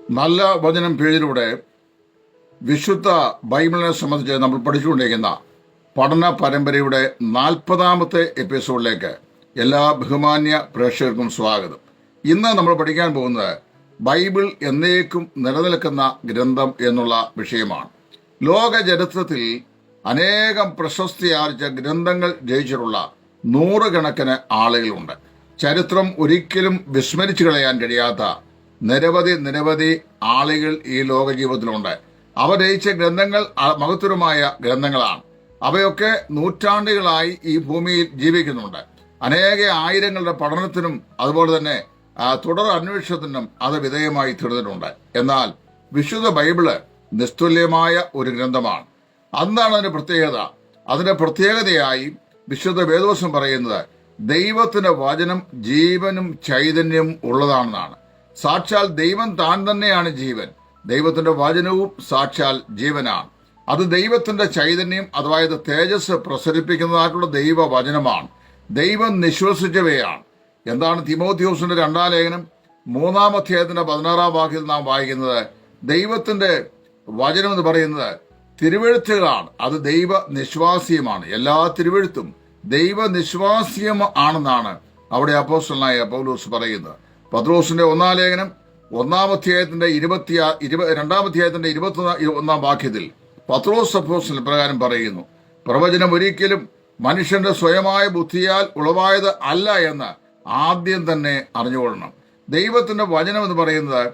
നല്ല വചനം പേജിലൂടെ വിശുദ്ധ ബൈബിളിനെ സംബന്ധിച്ച് നമ്മൾ പഠിച്ചുകൊണ്ടിരിക്കുന്ന പഠന പരമ്പരയുടെ 40ാമത്തെ എപ്പിസോഡിലേക്ക് എല്ലാ ബഹുമാന്യ പ്രേക്ഷകർക്കും സ്വാഗതം. ഇന്ന് നമ്മൾ പഠിക്കാൻ പോകുന്നത് ബൈബിൾ എന്നേക്കും നിലനിൽക്കുന്ന ഗ്രന്ഥം എന്നുള്ള വിഷയമാണ്. ലോക ചരിത്രത്തിൽ അനേകം പ്രശസ്തിയാർജിച്ച ഗ്രന്ഥങ്ങൾ രചിച്ചിട്ടുള്ള നൂറുകണക്കിന് ആളുകളുണ്ട്. ചരിത്രം ഒരിക്കലും വിസ്മരിച്ചു കളയാൻ കഴിയാത്ത നിരവധി ആളുകൾ ഈ ലോക ജീവിതത്തിലുണ്ട്. അവർ രചിച്ച ഗ്രന്ഥങ്ങൾ മഹത്തരമായ ഗ്രന്ഥങ്ങളാണ്. അവയൊക്കെ നൂറ്റാണ്ടുകളായി ഈ ഭൂമിയിൽ ജീവിക്കുന്നുണ്ട്. അനേക ആയിരങ്ങളുടെ പഠനത്തിനും അതുപോലെ തന്നെ തുടർ അന്വേഷണത്തിനും അത് വിധേയമായി തീർന്നിട്ടുണ്ട്. എന്നാൽ വിശുദ്ധ ബൈബിള് നിസ്തുല്യമായ ഒരു ഗ്രന്ഥമാണ്. എന്താണ് അതിന്റെ പ്രത്യേകത? അതിന്റെ പ്രത്യേകതയായി വിശുദ്ധ വേദവസം പറയുന്നത് ദൈവത്തിന്റെ വചനം ജീവനും ചൈതന്യവും ഉള്ളതാണെന്നാണ്. സാക്ഷാൽ ദൈവം താൻ തന്നെയാണ് ജീവൻ. ദൈവത്തിന്റെ വചനവും സാക്ഷാൽ ജീവനാണ്. അത് ദൈവത്തിന്റെ ചൈതന്യം അഥവാ തേജസ് പ്രസരിപ്പിക്കുന്നതായിട്ടുള്ള ദൈവവചനമാണ്. ദൈവം നിശ്വസിച്ചവയാണ്. എന്താണ് തിമോഥെയോസിന്റെ 2-ാം ലേഖനം 3-ാം അധ്യായത്തിന്റെ 16-ാം വാക്യത്തിൽ നാം വായിക്കുന്നത്? ദൈവത്തിന്റെ വചനം എന്ന് പറയുന്നത് തിരുവെഴുത്തുകളാണ്. അത് ദൈവ നിശ്വാസ്യമാണ്. എല്ലാ തിരുവെഴുത്തും ദൈവ നിശ്വാസ്യം ആണെന്നാണ് അവിടെ അപ്പോസ്തലനായ പൗലോസ് പറയുന്നത്. പത്രോസിന്റെ 1-ാം ലേഖനം 1-ാം അധ്യായത്തിന്റെ 2-ാം അധ്യായത്തിന്റെ 21-ാം വാക്യത്തിൽ പത്രോസ് അപ്പോസ്തലൻ പ്രകാരം പറയുന്നു, പ്രവചനം ഒരിക്കലും മനുഷ്യന്റെ സ്വയമായ ബുദ്ധിയാൽ ഉളവായത് അല്ല എന്ന് ആദ്യം തന്നെ അറിഞ്ഞുകൊള്ളണം. ദൈവത്തിന്റെ വചനം എന്ന് പറയുന്നത്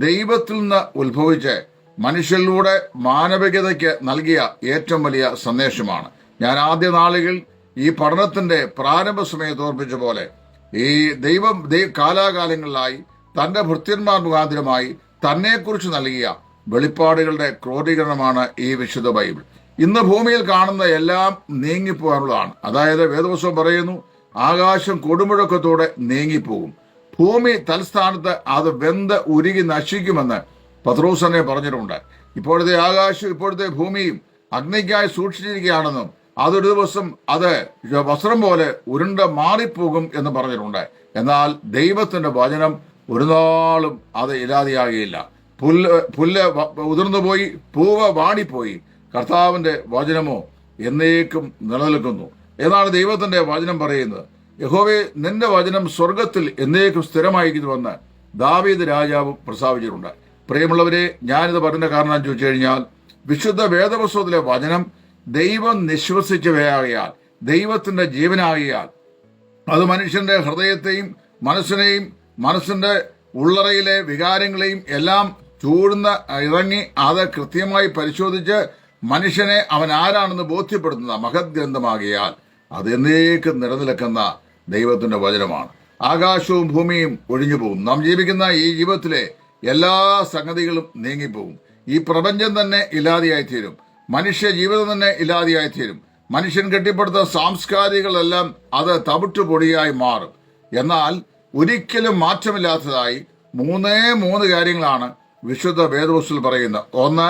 ദൈവത്തിൽ നിന്ന് ഉത്ഭവിച്ച് മനുഷ്യരിലൂടെ മാനവികതയ്ക്ക് നൽകിയ ഏറ്റവും വലിയ സന്ദേശമാണ്. ഞാൻ ആദ്യ നാളുകൾ ഈ പഠനത്തിന്റെ പ്രാരംഭ സമയത്ത് ഓർപ്പിച്ച പോലെ ഈ ദൈവം കാലാകാലങ്ങളിലായി തന്റെ ഭൃത്യന്മാർ മുഖാന്തരമായി തന്നെക്കുറിച്ച് നൽകിയ വെളിപ്പാടുകളുടെ ക്രോഡീകരണമാണ് ഈ വിശുദ്ധ ബൈബിൾ. ഇന്ന് ഭൂമിയിൽ കാണുന്ന എല്ലാം നീങ്ങിപ്പോകാനുള്ളതാണ്. അതായത് വേദപുസ്തകം പറയുന്നു, ആകാശം കൊടുമുഴക്കത്തോടെ നീങ്ങിപ്പോകും, ഭൂമി തൽസ്ഥാനത്ത് അത് വെന്ത് ഉരുകി നശിക്കുമെന്ന് പത്രോസ് തന്നെ പറഞ്ഞിട്ടുണ്ട്. ഇപ്പോഴത്തെ ആകാശം ഇപ്പോഴത്തെ ഭൂമിയും അഗ്നിക്കായി സൂക്ഷിച്ചിരിക്കുകയാണെന്നും അതൊരു ദിവസം അത് വസ്ത്രം പോലെ ഉരുണ്ട മാറിപ്പോകും എന്ന് പറഞ്ഞിട്ടുണ്ട്. എന്നാൽ ദൈവത്തിന്റെ വചനം ഒരു നാളും അത് ഇല്ലാതെയാകുകയില്ല. പുല്ല് ഉതിർന്നു പോയി, പൂവ് വാടിപ്പോയി, കർത്താവിന്റെ വചനമോ എന്നേക്കും നിലനിൽക്കുന്നു എന്നാണ് ദൈവത്തിന്റെ വചനം പറയുന്നത്. യഹോവേ, നിന്റെ വചനം സ്വർഗത്തിൽ എന്നേക്കും സ്ഥിരമായിരിക്കുന്നുവെന്ന് ദാവീദ് രാജാവ് പ്രസ്താവിച്ചിട്ടുണ്ട്. പ്രിയമുള്ളവരെ, ഞാനിത് പറഞ്ഞ കാരണം ചോദിച്ചു കഴിഞ്ഞാൽ വിശുദ്ധ വേദപുസ്തകത്തിലെ വചനം ദൈവം നിശ്വസിച്ചവയാകിയാൽ, ദൈവത്തിന്റെ ജീവനാകിയാൽ അത് മനുഷ്യന്റെ ഹൃദയത്തെയും മനസ്സിനെയും മനസ്സിന്റെ ഉള്ളറയിലെ വികാരങ്ങളെയും എല്ലാം ചൂഴ്ന്ന് ഇറങ്ങി അത് കൃത്യമായി പരിശോധിച്ച് മനുഷ്യനെ അവൻ ആരാണെന്ന് ബോധ്യപ്പെടുത്തുന്ന മഹത് ഗ്രന്ഥമാകിയാൽ അത് എന്നേക്കും നിലനിൽക്കുന്ന ദൈവത്തിന്റെ വചനമാണ്. ആകാശവും ഭൂമിയും ഒഴിഞ്ഞു പോകും. നാം ജീവിക്കുന്ന ഈ ജീവിതത്തിലെ എല്ലാ സംഗതികളും നീങ്ങിപ്പോകും. ഈ പ്രപഞ്ചം തന്നെ ഇല്ലാതെയായിത്തീരും. മനുഷ്യ ജീവിതം തന്നെ ഇല്ലാതെയായിത്തീരും. മനുഷ്യൻ കെട്ടിപ്പടുത്ത സാംസ്കാരികളെല്ലാം അത് തവിട്ടുപൊടിയായി മാറും. എന്നാൽ ഒരിക്കലും മാറ്റമില്ലാത്തതായി മൂന്ന് കാര്യങ്ങളാണ് വിശുദ്ധ വേദപുസ്തകത്തിൽ പറയുന്നത്. ഒന്ന്,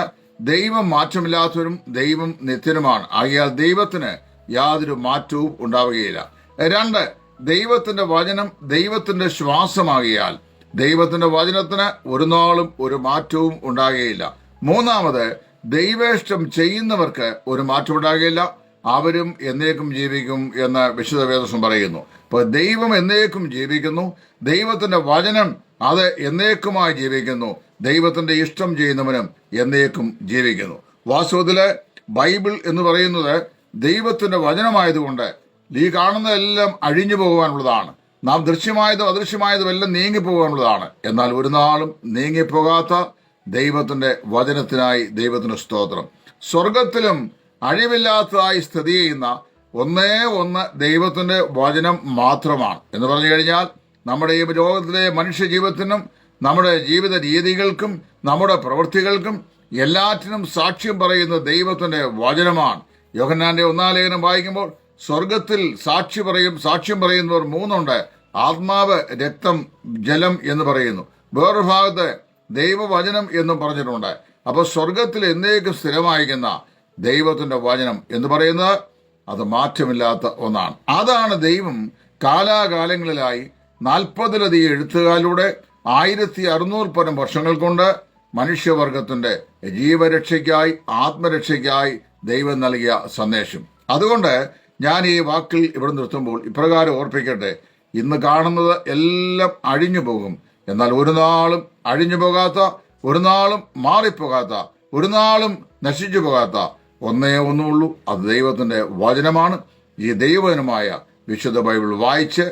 ദൈവം മാറ്റമില്ലാത്തവരും ദൈവം നിത്യനുമാണ്, ആകയാൽ ദൈവത്തിന് യാതൊരു മാറ്റവും ഉണ്ടാവുകയില്ല. 2, ദൈവത്തിന്റെ വചനം ദൈവത്തിന്റെ ശ്വാസമാകിയാൽ ദൈവത്തിന്റെ വചനത്തിന് ഒരു നാളും ഒരു മാറ്റവും ഉണ്ടാകുകയില്ല. 3, ദൈവേഷ്ടം ചെയ്യുന്നവർക്ക് ഒരു മാറ്റം ഉണ്ടാകുകയില്ല, അവരും എന്നേക്കും ജീവിക്കും എന്ന് വിശുദ്ധ വേദപുസ്തകം പറയുന്നു. അപ്പൊ ദൈവം എന്നേക്കും ജീവിക്കുന്നു, ദൈവത്തിന്റെ വചനം അത് എന്നേക്കുമായി ജീവിക്കുന്നു, ദൈവത്തിന്റെ ഇഷ്ടം ചെയ്യുന്നവനും എന്നേക്കും ജീവിക്കുന്നു. വാസ്തവത്തില് ബൈബിൾ എന്ന് പറയുന്നത് ദൈവത്തിന്റെ വചനമായതുകൊണ്ട് ഈ കാണുന്നതെല്ലാം അഴിഞ്ഞു പോകാനുള്ളതാണ്. നാം ദൃശ്യമായതും അദൃശ്യമായതും എല്ലാം നീങ്ങിപ്പോകാനുള്ളതാണ്. എന്നാൽ ഒരു നാളും നീങ്ങിപ്പോകാത്ത ദൈവത്തിന്റെ വചനത്തിനായി ദൈവത്തിന് സ്തോത്രം. സ്വർഗത്തിലും അഴിവില്ലാത്തതായി സ്ഥിതി ചെയ്യുന്ന ഒന്ന് ദൈവത്തിന്റെ വചനം മാത്രമാണ്. എന്ന് പറഞ്ഞു കഴിഞ്ഞാൽ നമ്മുടെ ഈ ലോകത്തിലെ മനുഷ്യ ജീവിതത്തിനും നമ്മുടെ ജീവിത രീതികൾക്കും നമ്മുടെ പ്രവൃത്തികൾക്കും എല്ലാറ്റിനും സാക്ഷ്യം പറയുന്ന ദൈവത്തിന്റെ വചനമാണ്. യോഹന്നാന്റെ 1-ാം ലേഖനം വായിക്കുമ്പോൾ സ്വർഗത്തിൽ സാക്ഷ്യം പറയുന്നവർ 3 ആത്മാവ്, രക്തം, ജലം എന്ന് പറയുന്നു. വേറൊരു ഭാഗത്ത് ദൈവവചനം എന്നും പറഞ്ഞിട്ടുണ്ട്. അപ്പൊ സ്വർഗത്തിൽ എന്നേക്കും സ്ഥിരമായിരിക്കുന്ന ദൈവത്തിന്റെ വചനം എന്ന് പറയുന്നത് അത് മാറ്റമില്ലാത്ത ഒന്നാണ്. അതാണ് ദൈവം കാലാകാലങ്ങളിലായി 40-ലധികം എഴുത്തുകാരിലൂടെ 1600 പരം വർഷങ്ങൾ കൊണ്ട് മനുഷ്യവർഗത്തിന്റെ ജീവരക്ഷയ്ക്കായി, ആത്മരക്ഷയ്ക്കായി ദൈവം നൽകിയ സന്ദേശം. അതുകൊണ്ട് ഞാൻ ഈ വാക്കിൽ ഇവിടെ നിർത്തുമ്പോൾ ഇപ്രകാരം ഓർപ്പിക്കട്ടെ: ഇന്ന് കാണുന്നത് എല്ലാം അഴിഞ്ഞു പോകും. എന്നാൽ ഒരു നാളും അഴിഞ്ഞു പോകാത്ത, ഒരു നാളും മാറിപ്പോകാത്ത, ഒരു നാളും നശിച്ചു പോകാത്ത ഒന്നേ ഒന്നുള്ളൂ. അത് ദൈവത്തിന്റെ വചനമാണ്. ഈ ദൈവവചനമായ വിശുദ്ധ ബൈബിൾ വായിച്ച്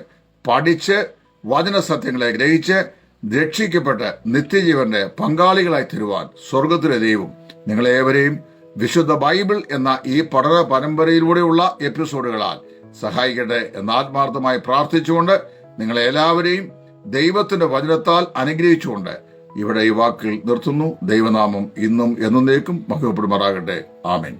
പഠിച്ച് വചനസത്യങ്ങളെ ഗ്രഹിച്ച് രക്ഷിക്കപ്പെട്ട് നിത്യജീവന്റെ പങ്കാളികളായി തരുവാൻ സ്വർഗത്തിലെ ദൈവം നിങ്ങളേവരെയും വിശുദ്ധ ബൈബിൾ എന്ന ഈ പഠന പരമ്പരയിലൂടെയുള്ള എപ്പിസോഡുകളാൽ സഹായിക്കട്ടെ എന്ന് ആത്മാർത്ഥമായി പ്രാർത്ഥിച്ചുകൊണ്ട് നിങ്ങളെ എല്ലാവരെയും ദൈവത്തിന്റെ വചനത്താൽ അനുഗ്രഹിച്ചുകൊണ്ട് ഇവിടെ ഈ വാക്കിൽ നിർത്തുന്നു. ദൈവനാമം ഇന്നും എന്നേക്കും മഹത്വപ്പെടുമാറാകട്ടെ. ആമേൻ.